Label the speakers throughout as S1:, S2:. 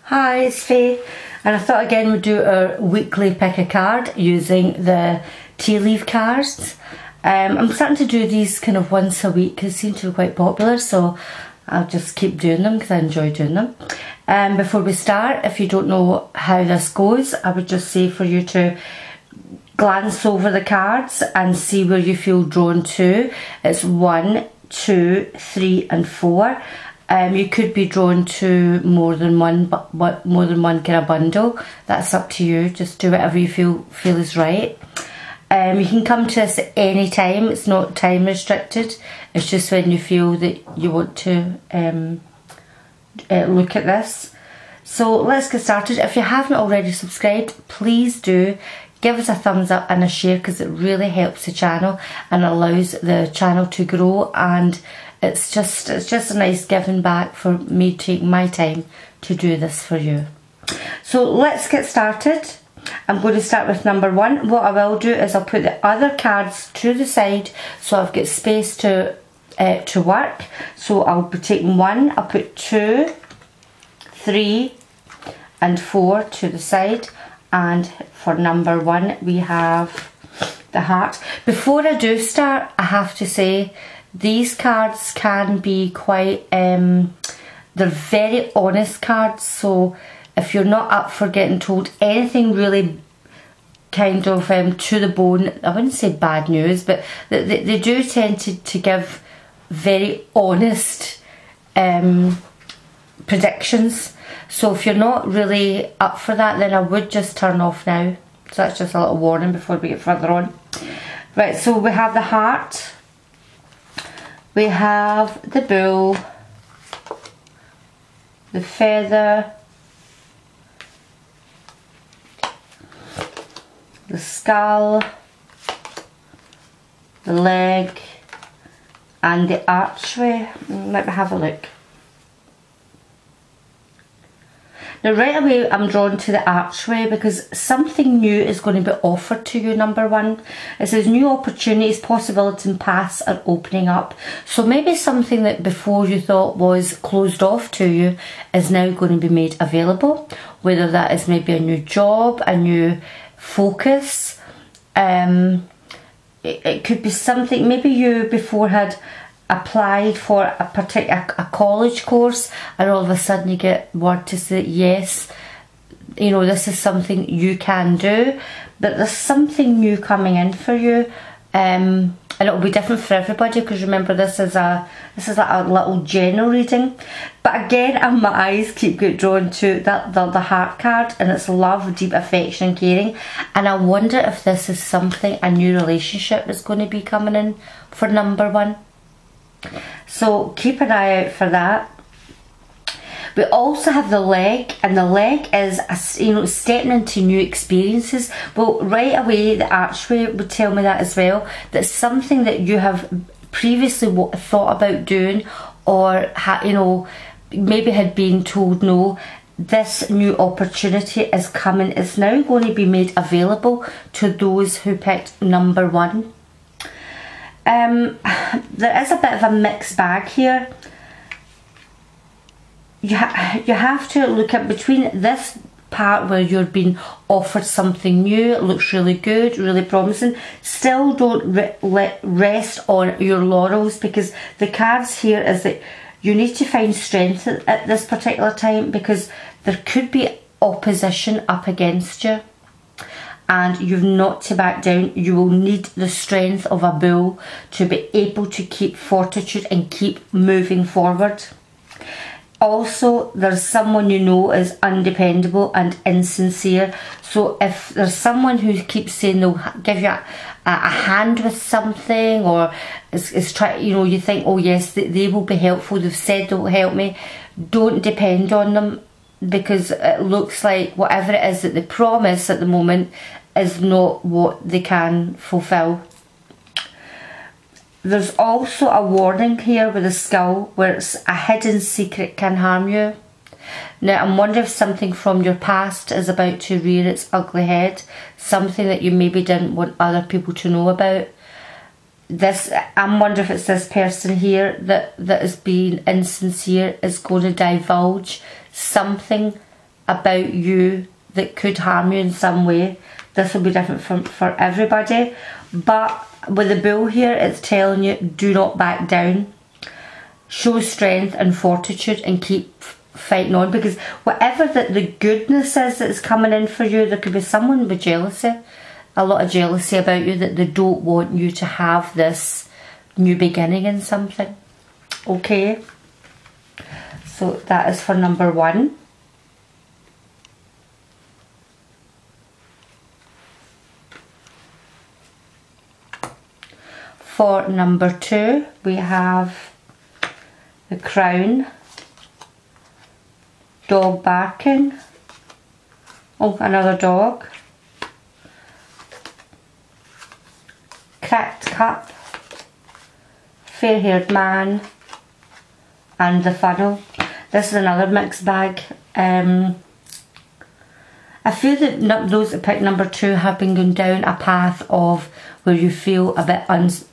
S1: Hi, it's Faye, and I thought again we'd do our weekly pick a card using the tea leaf cards. I'm starting to do these kind of once a week because they seem to be quite popular, so I'll just keep doing them because I enjoy doing them. Before we start, if you don't know how this goes, I would just say for you to glance over the cards and see where you feel drawn to. It's 1, 2, 3 and 4. You could be drawn to more than one, but more than one kind of bundle. That's up to you. Just do whatever you feel is right. You can come to us at any time. It's not time restricted. It's just when you feel that you want to look at this. So let's get started. If you haven't already subscribed, please do give us a thumbs up and a share because it really helps the channel and allows the channel to grow, and it's just a nice giving back for me taking my time to do this for you. So let's get started. I'm going to start with number 1. What I will do is I'll put the other cards to the side so I've got space to work. So I'll be taking 1, I'll put 2, 3 and 4 to the side, and for number 1 we have the heart. Before I do start, I have to say these cards can be quite, they're very honest cards, so if you're not up for getting told anything really kind of to the bone, I wouldn't say bad news, but they do tend to give very honest predictions. So if you're not really up for that, then I would just turn off now. So that's just a little warning before we get further on. Right, so we have the heart. We have the bull, the feather, the skull, the leg, and the archway. Let me have a look. Now right away I'm drawn to the archway because something new is going to be offered to you, number 1. It says new opportunities, possibilities and paths are opening up. So maybe something that before you thought was closed off to you is now going to be made available. Whether that is maybe a new job, a new focus. It could be something, maybe you before had applied for a college course and all of a sudden you get word to say yes, you know, this is something you can do, but there's something new coming in for you, and it'll be different for everybody because remember this is like a little general reading. But again, my eyes keep getting drawn to the heart card, and it's love, deep affection and caring, and I wonder if this is something, a new relationship is going to be coming in for number 1. So keep an eye out for that. We also have the leg, and the leg is stepping into new experiences. Well, right away the archway would tell me that as well, that something that you have previously thought about doing, or maybe had been told no, this new opportunity is coming. It's now going to be made available to those who picked number 1. There is a bit of a mixed bag here. You have to look at between this part where you're being offered something new, it looks really good, really promising. Still don't rest on your laurels, because the cards here is that you need to find strength at this particular time, because there could be opposition up against you. And you've not to back down. You will need the strength of a bull to be able to keep fortitude and keep moving forward. Also, there's someone you know is undependable and insincere. So if there's someone who keeps saying they'll give you a hand with something, or is try, you think, oh yes, they will be helpful, they've said they'll help me, don't depend on them, because it looks like whatever it is that they promise at the moment is not what they can fulfill. There's also a warning here with the skull where it's a hidden secret can harm you. Now I'm wondering if something from your past is about to rear its ugly head, something that you maybe didn't want other people to know about. I'm wondering if it's this person here that is being insincere, is going to divulge something about you that could harm you in some way. This will be different for everybody. But with the Bull here, it's telling you, do not back down. Show strength and fortitude and keep fighting on, because whatever the goodness is that's coming in for you, there could be someone with jealousy, a lot of jealousy about you, that they don't want you to have this new beginning in something. Okay, so that is for number 1. For number 2, we have the Crown, dog barking, oh, another dog, cracked cup, fair-haired man, and the funnel. This is another mixed bag. I feel that those that picked number 2 have been going down a path of where you feel a bit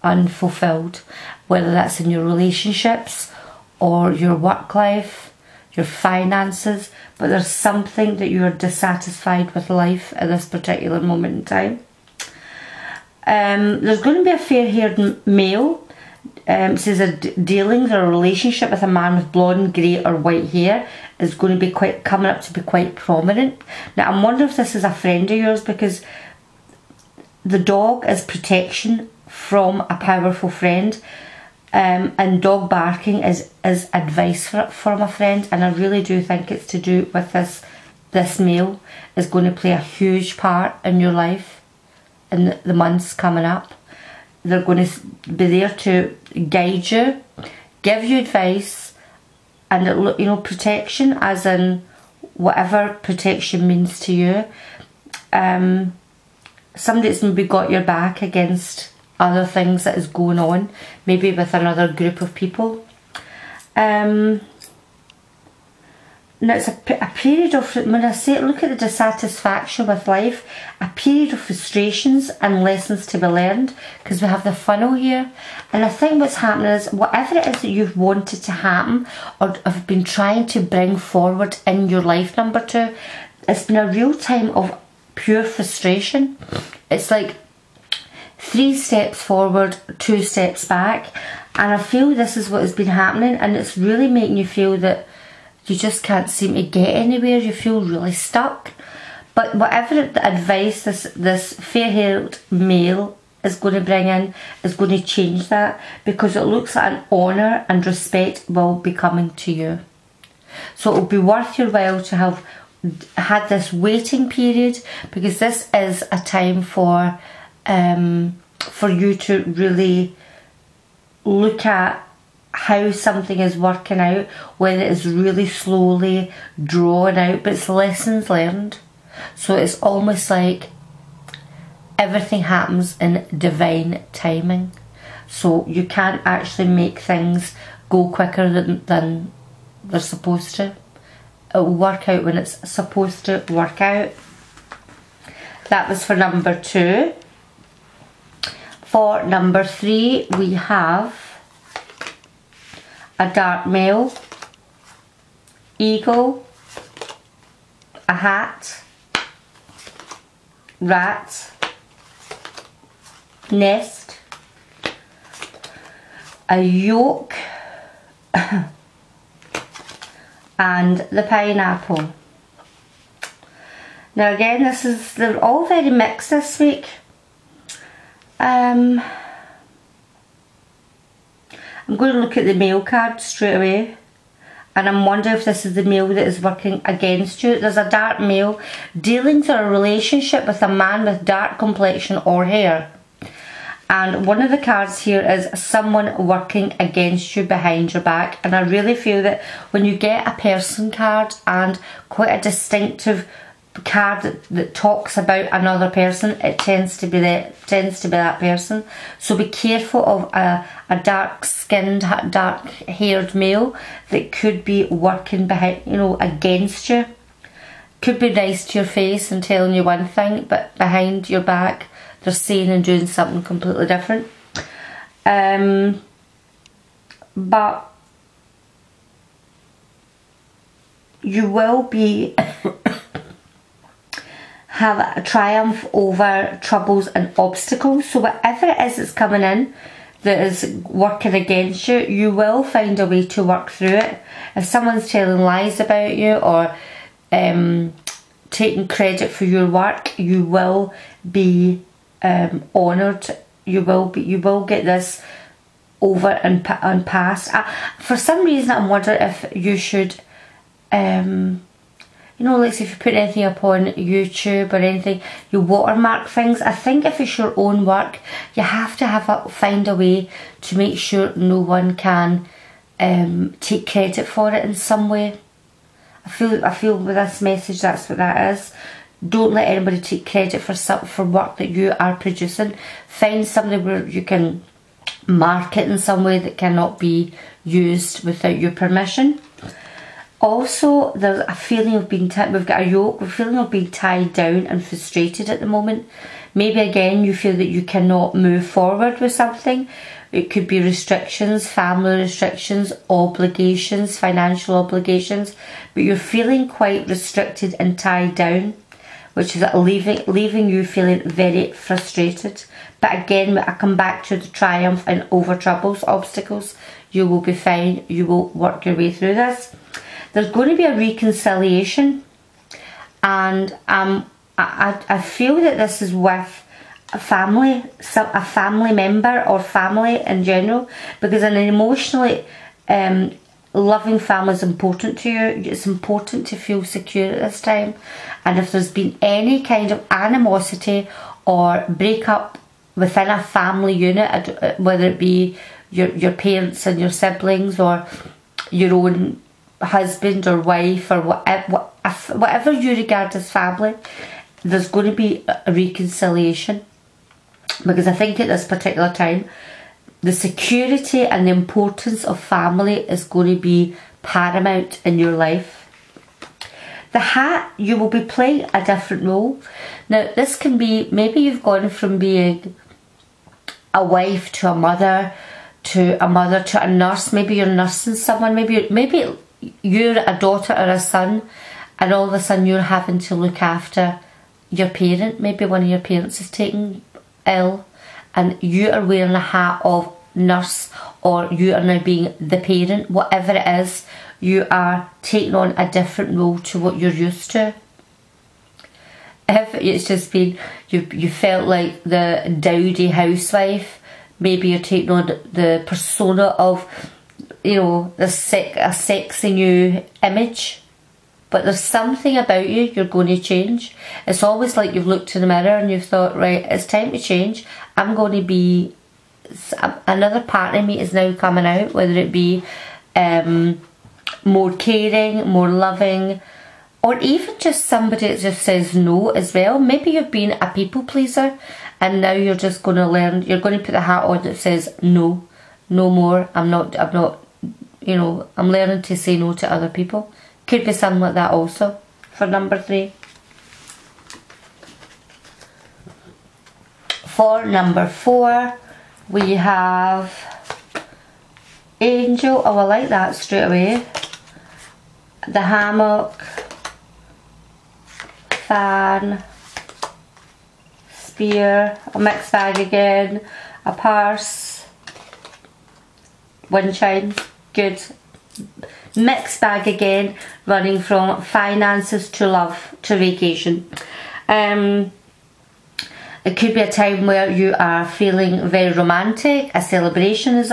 S1: unfulfilled, whether that's in your relationships or your work life, your finances, but there's something that you are dissatisfied with life at this particular moment in time. There's going to be a fair-haired male. It says a dealings or a relationship with a man with blonde, grey or white hair is going to be coming up to be quite prominent. Now I'm wondering if this is a friend of yours, because the dog is protection from a powerful friend, and dog barking is advice from a friend, and I really do think it's to do with this male is going to play a huge part in your life in the months coming up. They're going to be there to guide you, give you advice, and you know, protection as in whatever protection means to you. Somebody that's maybe got your back against other things that is going on, maybe with another group of people. Now it's a period of, when I say look at the dissatisfaction with life, a period of frustrations and lessons to be learned, because we have the funnel here. And I think what's happening is whatever it is that you've wanted to happen or have been trying to bring forward in your life, number 2, it's been a real time of pure frustration. It's like 3 steps forward, 2 steps back, and I feel this is what has been happening, and it's really making you feel that you just can't seem to get anywhere. You feel really stuck. But whatever the advice this fair-haired male is going to bring in is going to change that, because it looks like an honour and respect will be coming to you. So it'll be worth your while to have had this waiting period, because this is a time for you to really look at how something is working out, whether it's really slowly drawn out, but it's lessons learned. So it's almost like everything happens in divine timing. So you can't actually make things go quicker than they're supposed to. It will work out when it's supposed to work out. That was for number 2. For number 3, we have a dark male, eagle, a hat, rat, nest, a yolk, and the pineapple. Now again, they're all very mixed this week. I'm going to look at the male card straight away, and I'm wondering if this is the male that is working against you. There's a dark male, dealings or a relationship with a man with dark complexion or hair. And one of the cards here is someone working against you behind your back. And I really feel that when you get a person card and quite a distinctive card that talks about another person, it tends to be that person. So be careful of a dark skinned, dark haired male that could be working behind, you know, against you. Could be nice to your face and telling you one thing, but behind your back they're saying and doing something completely different. But you will be have a triumph over troubles and obstacles. So whatever it is that's coming in that is working against you, you will find a way to work through it. If someone's telling lies about you or taking credit for your work, you will be honoured. You will get this over and past. For some reason, I'm wondering if you should, you know, like if you put anything up on YouTube or anything, you watermark things. I think if it's your own work, you have to find a way to make sure no one can take credit for it in some way. I feel with this message, that's what that is. Don't let anybody take credit for work that you are producing. Find somebody where you can mark it in some way that cannot be used without your permission. Also, there's a feeling of being we've got a yoke, a feeling of being tied down and frustrated at the moment. Maybe again you feel that you cannot move forward with something. It could be restrictions, family restrictions, obligations, financial obligations, but you're feeling quite restricted and tied down, which is leaving you feeling very frustrated. But again, I come back to the triumph and over troubles, obstacles. You will be fine. You will work your way through this. There's going to be a reconciliation, and I feel that this is with a family member or family in general, because an emotionally loving family is important to you. It's important to feel secure at this time, and if there's been any kind of animosity or breakup within a family unit, whether it be your parents and your siblings or your own husband or wife or whatever you regard as family, there's going to be a reconciliation, because I think at this particular time the security and the importance of family is going to be paramount in your life. The hat, you will be playing a different role. Now this can be, maybe you've gone from being a wife to a mother to a nurse. Maybe you're nursing someone, maybe you're a daughter or a son, and all of a sudden you're having to look after your parent. Maybe one of your parents is taken ill and you are wearing a hat of nurse, or you are now being the parent. Whatever it is, you are taking on a different role to what you're used to. If it's just been, you felt like the dowdy housewife, maybe you're taking on the persona of, you know, a sexy new image. But there's something about you, you're going to change. It's always like you've looked in the mirror and you've thought, right, it's time to change. I'm going to be, another part of me is now coming out, whether it be more caring, more loving, or even just somebody that just says no as well. Maybe you've been a people pleaser and now you're just going to learn, you're going to put the hat on that says no, no more. I'm not, you know, I'm learning to say no to other people. Could be something like that also for number 3. For number 4, we have Angel. Oh, I like that straight away. The hammock, fan, spear, a mixed bag again, a purse, wind chimes, good. Mixed bag again, running from finances to love to vacation. It could be a time where you are feeling very romantic. A celebration is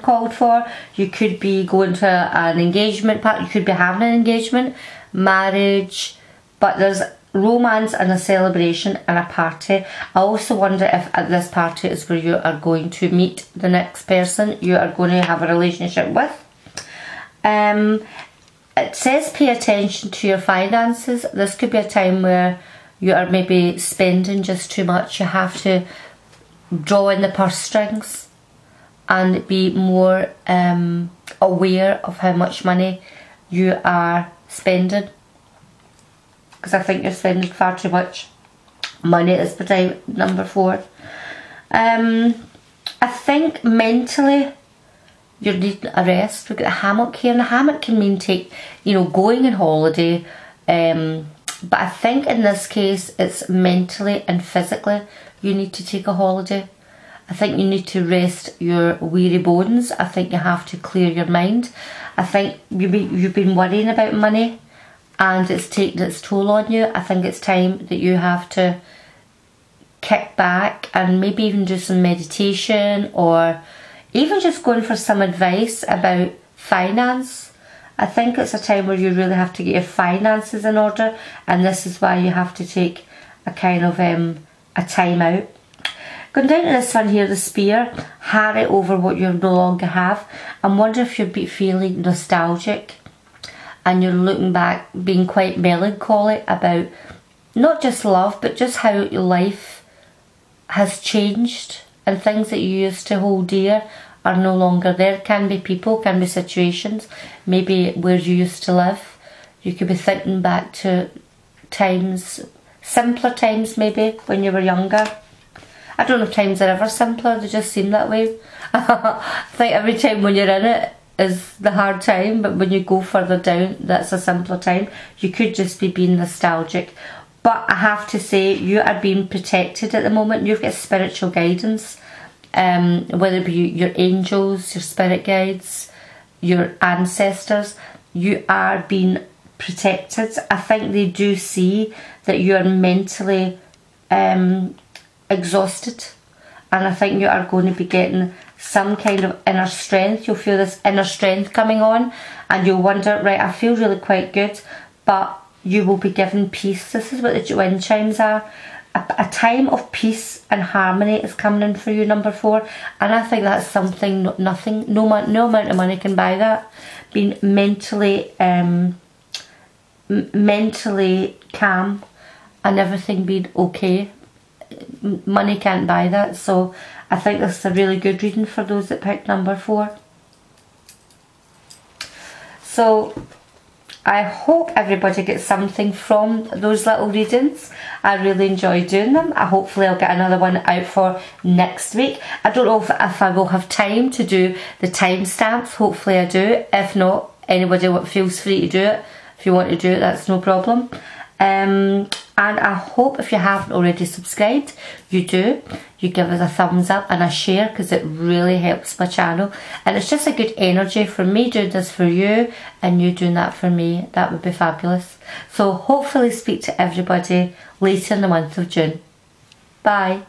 S1: called for. You could be going to an engagement party. You could be having an engagement, marriage, but there's romance and a celebration and a party. I also wonder if at this party is where you are going to meet the next person you are going to have a relationship with. It says pay attention to your finances. This could be a time where you are maybe spending just too much. You have to draw in the purse strings and be more aware of how much money you are spending, because I think you're spending far too much money at this time, number 4. I think mentally you're needing a rest. We've got a hammock here, and a hammock can mean going on holiday, But I think in this case, it's mentally and physically you need to take a holiday. I think you need to rest your weary bones. I think you have to clear your mind. I think you've been worrying about money and it's taken its toll on you. I think it's time that you have to kick back and maybe even do some meditation, or even just going for some advice about finance. I think it's a time where you really have to get your finances in order, and this is why you have to take a kind of a time out. Going down to this one here, the Spear, harry over what you no longer have. I wonder if you're feeling nostalgic and you're looking back, being quite melancholy about not just love, but just how your life has changed, and things that you used to hold dear are no longer there. Can be people, can be situations, maybe where you used to live. You could be thinking back to times, simpler times maybe, when you were younger. I don't know if times are ever simpler, they just seem that way. I think every time when you're in it is the hard time, but when you go further down, that's a simpler time. You could just be being nostalgic. But I have to say, you are being protected at the moment. You've got spiritual guidance, whether it be your angels, your spirit guides, your ancestors. You are being protected. I think they do see that you are mentally exhausted, and I think you are going to be getting some kind of inner strength. You'll feel this inner strength coming on, and you'll wonder, right, I feel really quite good, but you will be given peace. This is what the wind chimes are. A time of peace and harmony is coming in for you, number 4. And I think that's something no amount of money can buy that. Being mentally calm and everything being okay. Money can't buy that. So I think this is a really good reading for those that picked number 4. So I hope everybody gets something from those little readings. I really enjoy doing them. Hopefully I'll get another one out for next week. I don't know if I will have time to do the timestamps. Hopefully I do. If not, anybody feels free to do it. If you want to do it, that's no problem. And I hope if you haven't already subscribed, you do. You give us a thumbs up and a share, because it really helps my channel. And it's just a good energy for me doing this for you and you doing that for me. That would be fabulous. So hopefully speak to everybody later in the month of June. Bye.